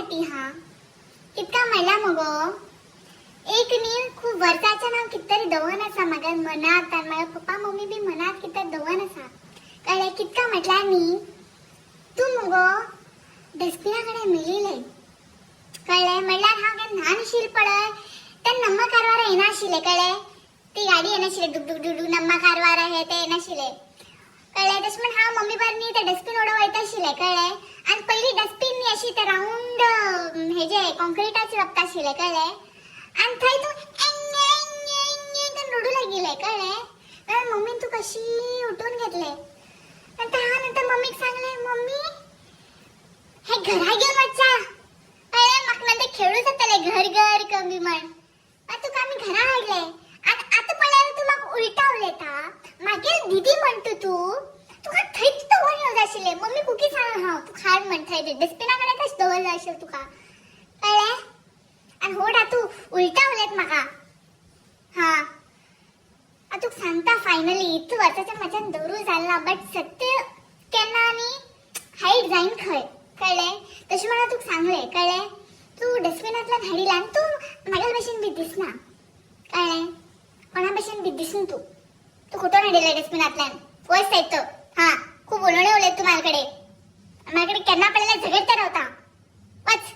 ती हा कितका म्हणला मगो एक नी खूप वर्षाच्या नाव किततरी दवन असा माझ्या मनात आणि माझ्या पप्पा मम्मी बी मनात किततरी दवन असा कळले कितका म्हटला नी तू मगो डस्टबिनाकडे मिळिले कळले म्हणल्यार हा काय ल्हान आशिल पळय त्या नम्मा कारवार येनाशिले कळले ती गाडी येनाशिले डुक डुक डुक नम्मा कारवार आहे ते येनाशिले कळले तश म्हण हा मम्मी बारनी ते डस्टबिन ओढ वयताशिले कळले आणि पहिली डस्टबिन नी अशी ते राऊंड हे जे कॉन्क्रीटाची रपताशिले कळले आणि थंय तू एंगे एंगे एंगे करून रडू लागिले कळले मम्मी तू कशी उठून घेतले नंतर मम्मीक सांगले मम्मी हे घरा घेऊन वच्चा कळले म्हाका नंतर खेळू जातले घर घर कमी म्हण तुका आमी घरा हाडले आणि आता पळयला तू म्हाका उलटा उलयता मागीर दीदी म्हणतो तू तुका थंयच दवरलं जाशिले मम्मी कुकी सांग हा तू खाड म्हण थंय डस्टबिनाकडे कश दवरलं आशिल तुका कळले आणि होड तू उलटा उलयत म्हाका हा तुक सांगता फायनली इतू वर्षाच्या माझ्यान दवरू जाल्ला बट सत्य केन्ना आनी हायट जाईन खंय कळले तशें म्हणून तुका सांगले कळले तू डस्टबिनांतल्यान हाडिला आनी तू म्हागे भशेन बी दिसना कळले कोणा भशेन बी दिसून तू कुठून हाडिले डस्टबिनांतल्यान वच थंय हा खूप उलोवणे उलयत तू म्हाजे कडेन केन्ना पळयल्यार झगडता रावता वच